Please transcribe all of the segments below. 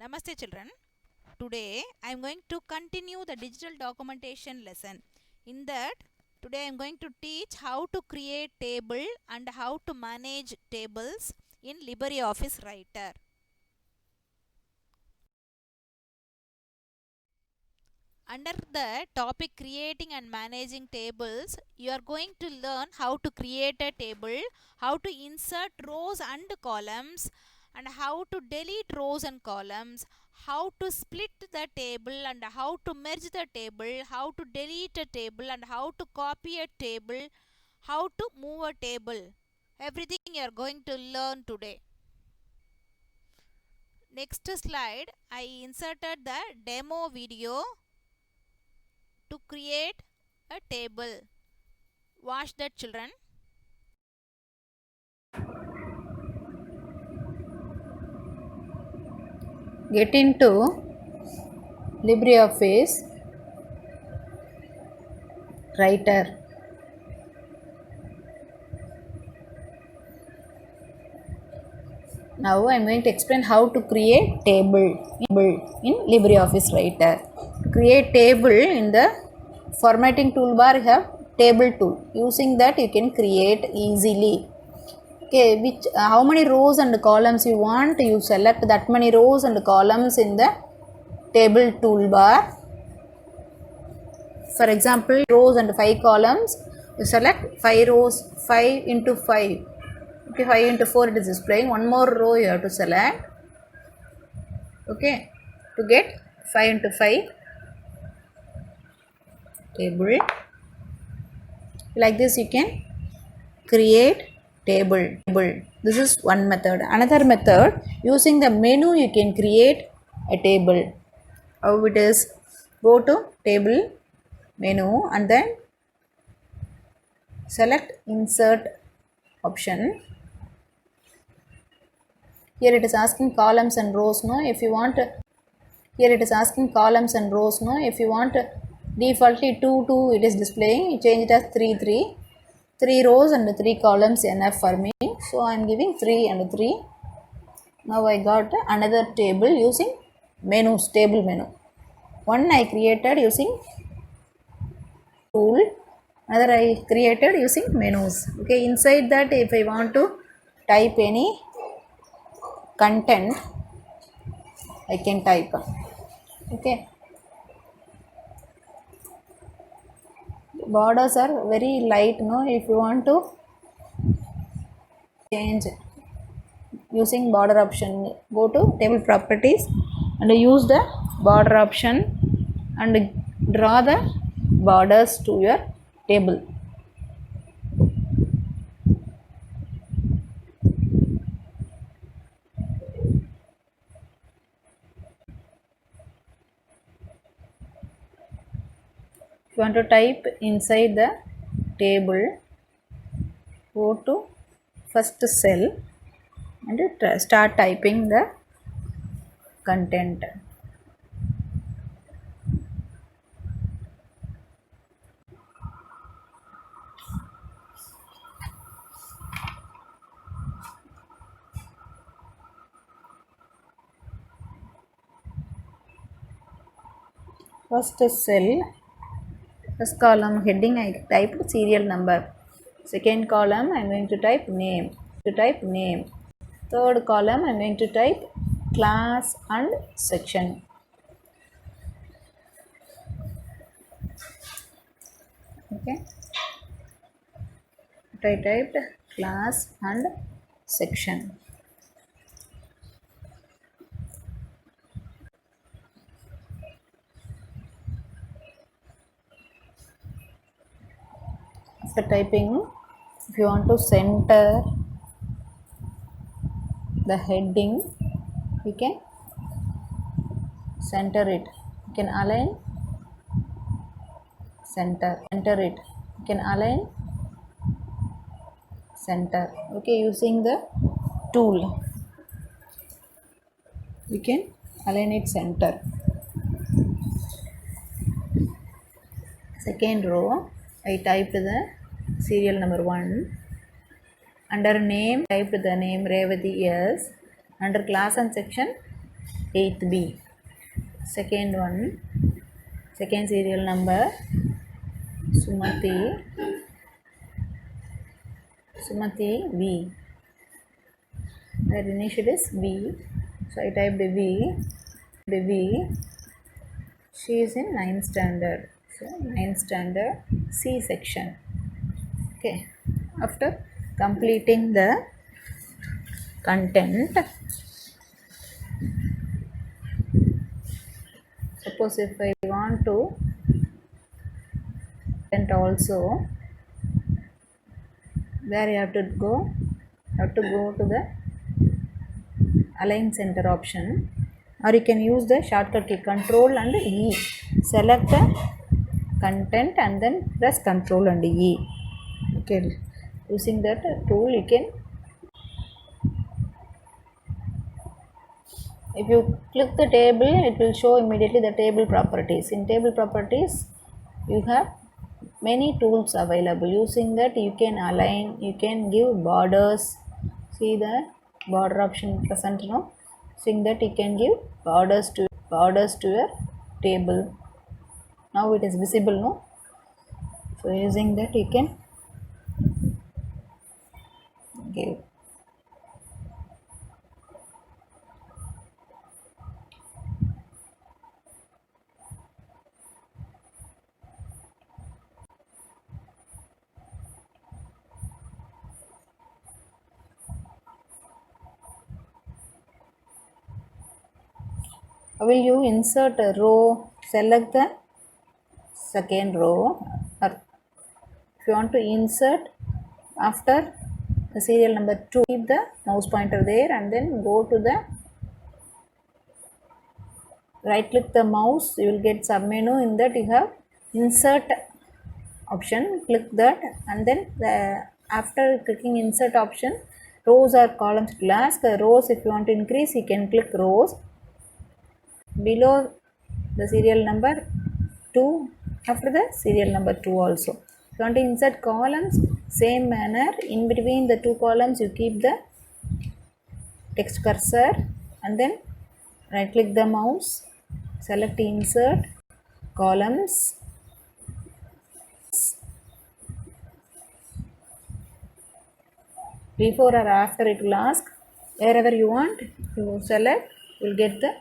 Namaste children. Today I am going to continue the digital documentation lesson. In that today I am going to teach how to create table and how to manage tables in LibreOffice Writer. Under the topic creating and managing tables, you are going to learn how to create a table, how to insert rows and columns, and how to delete rows and columns, how to split the table and how to merge the table, how to delete a table and how to copy a table, how to move a table. Everything you are going to learn today. Next slide, I inserted the demo video to create a table. Watch that children. Get into LibreOffice Writer. Now I am going to explain how to create table in LibreOffice Writer. To create table in the formatting toolbar, you have table tool. Using that you can create easily. Okay, how many rows and columns you want, you select that many rows and columns in the table toolbar. For example, rows and 5 columns, you select 5 rows, 5 into 5. Okay, 5 into 4 it is displaying. One more row you have to select. Okay, to get 5 into 5 table. Like this you can create table. This is one method. Another method, using the menu you can create a table. How it is? Go to table menu and then select insert option. Here it is asking columns and rows. No, if you want, here it is asking columns and rows. No, if you want defaultly 2 it is displaying, you change it as 3 rows and 3 columns enough for me. So I am giving 3 and 3. Now I got another table using menus, table menu. One I created using tool, another I created using menus. Okay, inside that if I want to type any content, I can type. Okay, borders are very light. No, if you want to change using border option, go to table properties and use the border option and draw the borders to your table. If you want to type inside the table, go to first cell and start typing the content. First cell, first column heading I typed serial number. Second column I am going to type name. Third column I am going to type class and section. Okay. I typed class and section. After typing, if you want to center the heading, you can center it. You can align center it. You can align center. Okay, using the tool, we can align it center. Second row, I typed the serial number 1. Under name, typed the name Revati S. Under class and section, 8th B. Second one, second serial number Sumati B. Their initial is B, so I typed B. She is in 9th standard, so 9th standard C section. Okay, after completing the content, suppose if I want to and also where you have to go to the align center option, or you can use the shortcut key control and E. Select the content and then press control and E. Okay, using that tool you can, if you click the table it will show immediately the table properties. In table properties you have many tools available. Using that you can align, you can give borders. See the border option present now. Seeing that you can give borders to your table. Now it is visible, no? So using that you can give. How will you insert a row? Select the second row, or if you want to insert after the serial number 2, keep the mouse pointer there and then go to the right click the mouse, you will get submenu. In that you have insert option, click that and then after clicking insert option, rows or columns it will ask. Rows, if you want to increase you can click rows below the serial number 2, after the serial number 2 also. If you want to insert columns, same manner, in between the two columns you keep the text cursor and then right click the mouse, select insert columns, before or after it will ask. Wherever you want you select, you will get the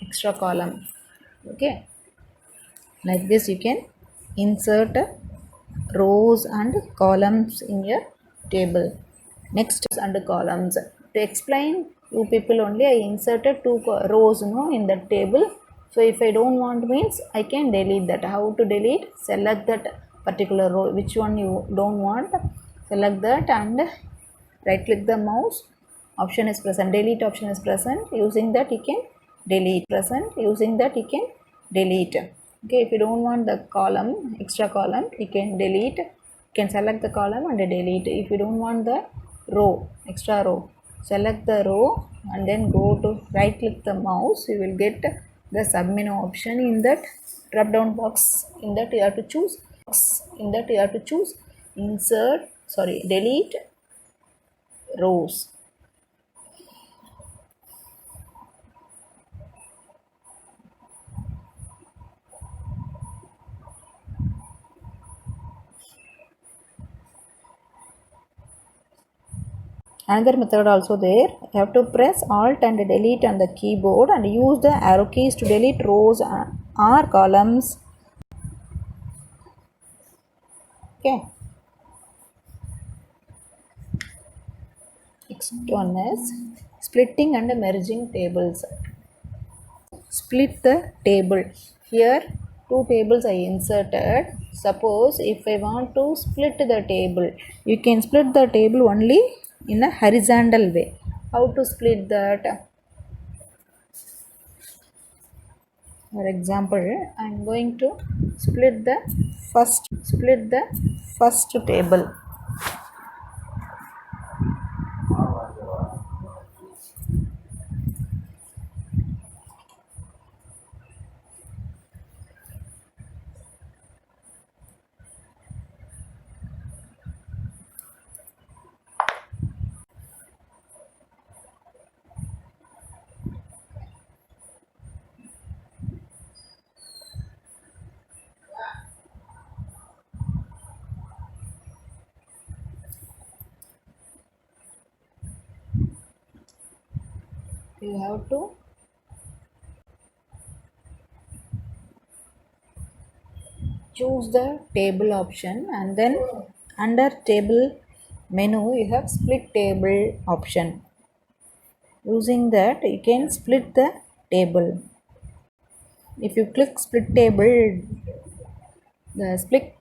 extra column. Okay, like this you can insert rows and columns in your table. Next is under columns. To explain you people only, I inserted two rows in the table. So if I don't want means I can delete that. How to delete? Select that particular row, which one you don't want, select that and right click the mouse, option is present, delete option is present. Using that you can delete, using that you can delete. Okay, if you don't want the column, extra column, you can delete, you can select the column and delete. If you don't want the row, extra row, select the row and then go to right click the mouse, you will get the submenu option. In that drop down box, in that you have to choose delete rows. Another method also there. You have to press alt and delete on the keyboard and use the arrow keys to delete rows or columns. Okay, next one is splitting and merging tables. Split the table. Here two tables I inserted. Suppose if I want to split the table, you can split the table only in a horizontal way. How to split that? For example, I am going to split the first table. you have to choose the table option, and then under table menu you have split table option. Using that you can split the table. If you click split table, the split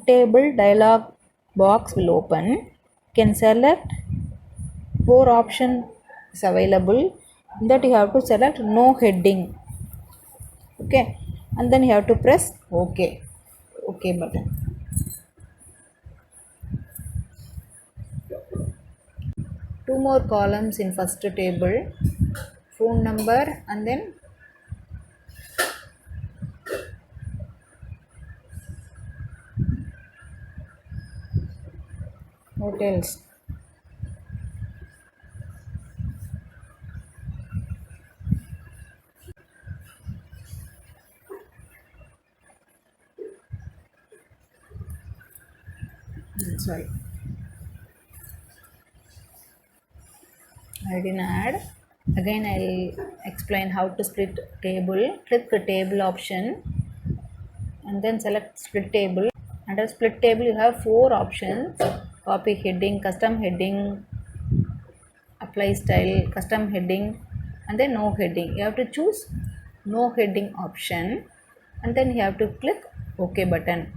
table dialog box will open. You can select four options available. That you have to select no heading. Okay, and then you have to press OK button. Two more columns in first table, phone number and then hotels. That's right. I didn't add. Again I'll explain how to split table. Click the table option and then select split table. Under split table you have four options: copy heading, custom heading, apply style, custom heading, and then no heading. You have to choose no heading option and then you have to click OK button.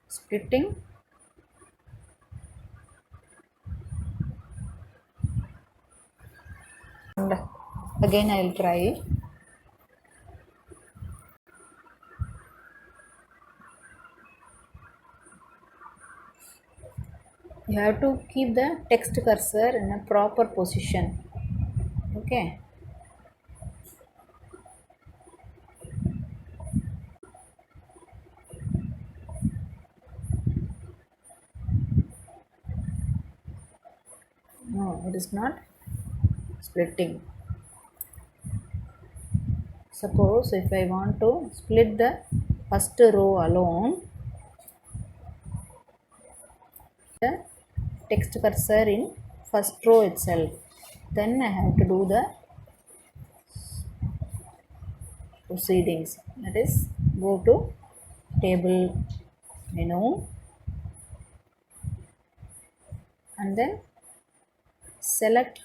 Splitting. And again I will try. You have to keep the text cursor in a proper position. Okay. No, it is not splitting. Suppose if I want to split the first row alone, the text cursor in first row itself, then I have to do the proceedings. That is, go to table menu and then select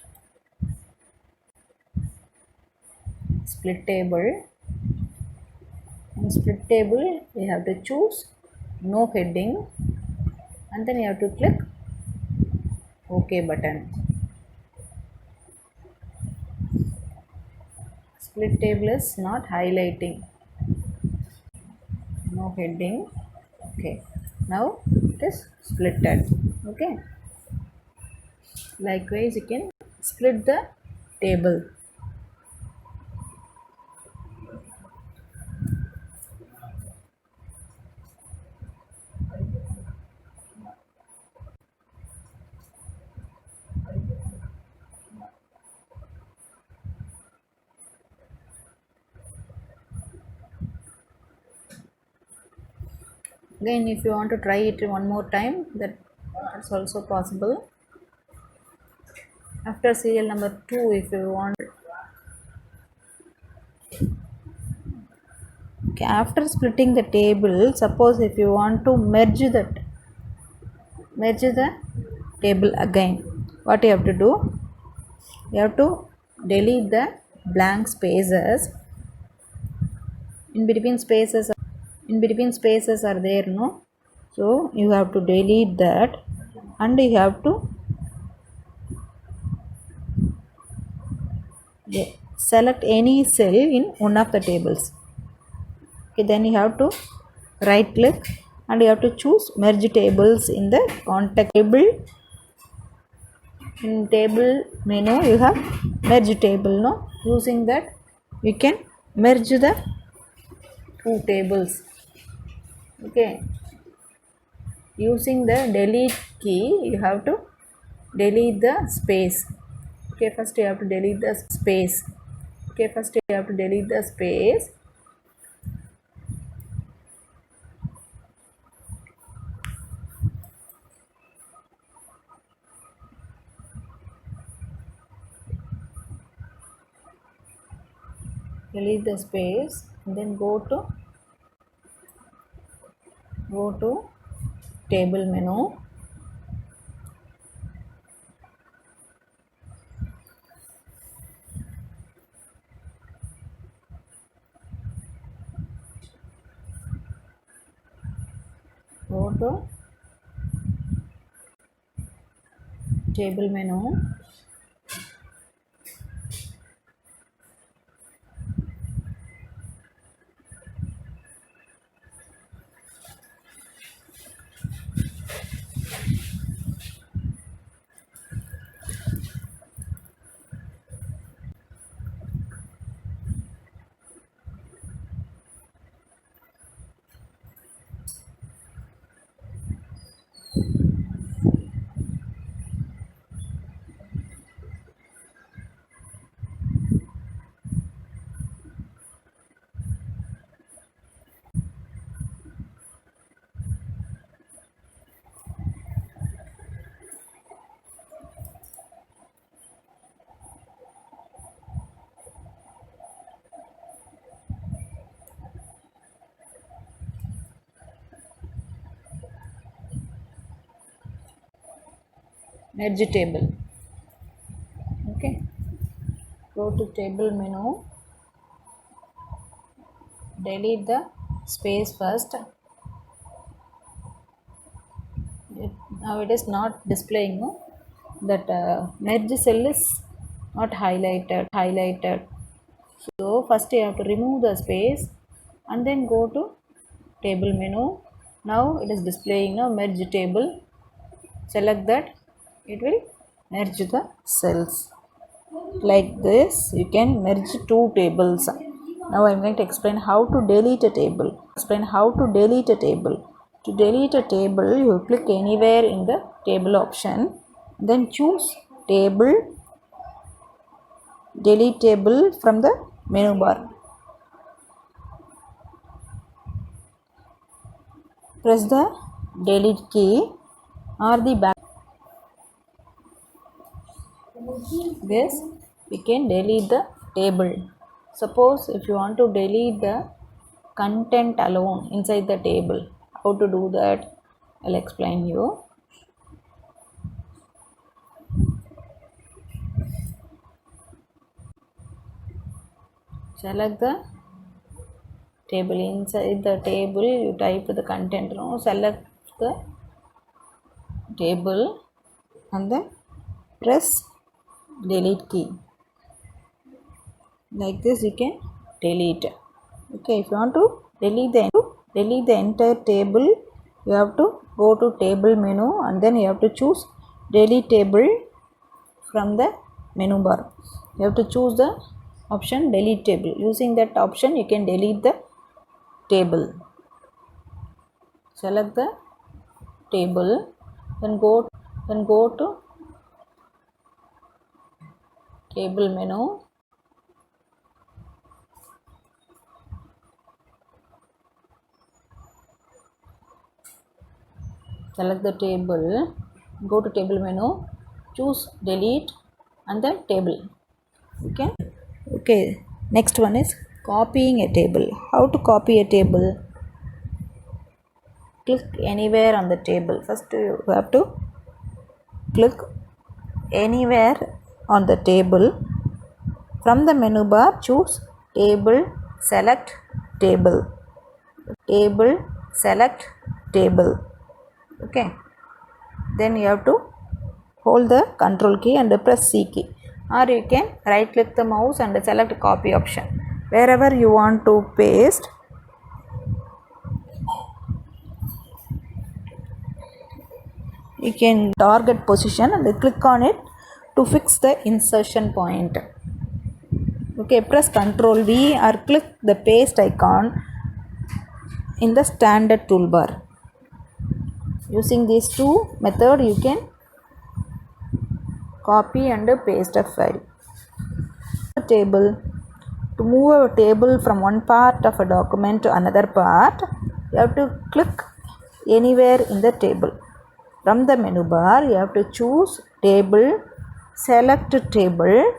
split table. In split table you have to choose no heading and then you have to click OK button. Split table is not highlighting. No heading. Okay, now it is splitted. Okay, likewise you can split the table. Again, if you want to try it one more time, that's also possible. After serial number 2, if you want, okay, after splitting the table, suppose if you want to merge the table again, what you have to do? You have to delete the blank spaces. In between spaces are there, no? So you have to delete that and you have to select any cell in one of the tables. Okay, then you have to right click and you have to choose merge tables in the contact table. In table menu you have merge table, no? Using that you can merge the two tables. Okay, using the delete key you have to delete the space. Okay, first you have to delete the space. Delete the space and then go to table menu. Go to table menu. Merge table. Okay, go to table menu, delete the space first. Now it is not displaying, no? That merge cell is not highlighted. So first you have to remove the space and then go to table menu. Now it is displaying now merge table. Select that, it will merge the cells. Like this you can merge two tables. Now I am going to explain how to delete a table. To delete a table, you click anywhere in the table option, then choose table, delete table from the menu bar. Press the delete key or the back. This we can delete the table. Suppose if you want to delete the content alone inside the table, how to do that I'll explain you. Select the table. Inside the table you type the content. Now select the table and then press delete key. Like this you can delete. Okay, if you want to delete the entire table, you have to go to table menu and then you have to choose delete table from the menu bar. You have to choose the option delete table. Using that option you can delete the table. Select the table, then go to table menu. Select the table, go to table menu, choose delete and then table. Okay, next one is copying a table. How to copy a table? Click anywhere on the table. First you have to click anywhere on the table. From the menu bar choose table, select table, select table. Okay, then you have to hold the control key and press C key, or you can right click the mouse and select copy option. Wherever you want to paste, you can target position and click on it to fix the insertion point. Okay, press Ctrl V or click the paste icon in the standard toolbar. Using these two methods you can copy and paste a file. Table. To move a table from one part of a document to another part, you have to click anywhere in the table. From the menu bar, you have to choose table, select table,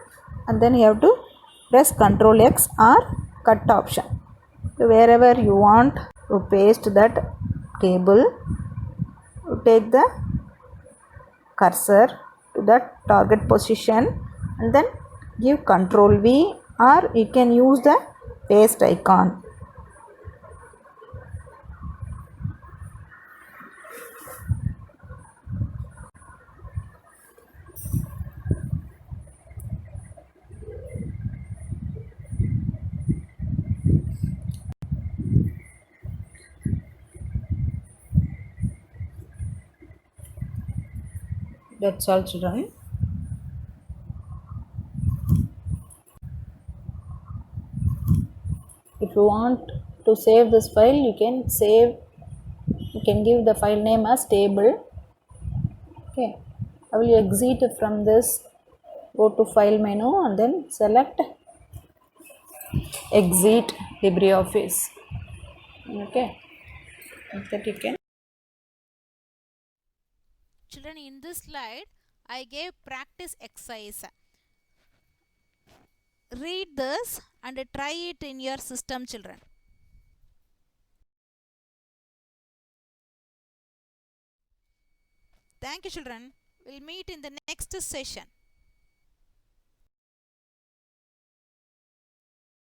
and then you have to press Ctrl X or cut option. So wherever you want to paste that table, you take the cursor to that target position and then give Ctrl V, or you can use the paste icon. That's all, children. If you want to save this file, you can give the file name as table. Okay, I will exit from this, go to file menu and then select exit LibreOffice. Okay, that you can. Children, in this slide, I gave practice exercise. Read this and try it in your system, children. Thank you, children. We'll meet in the next session.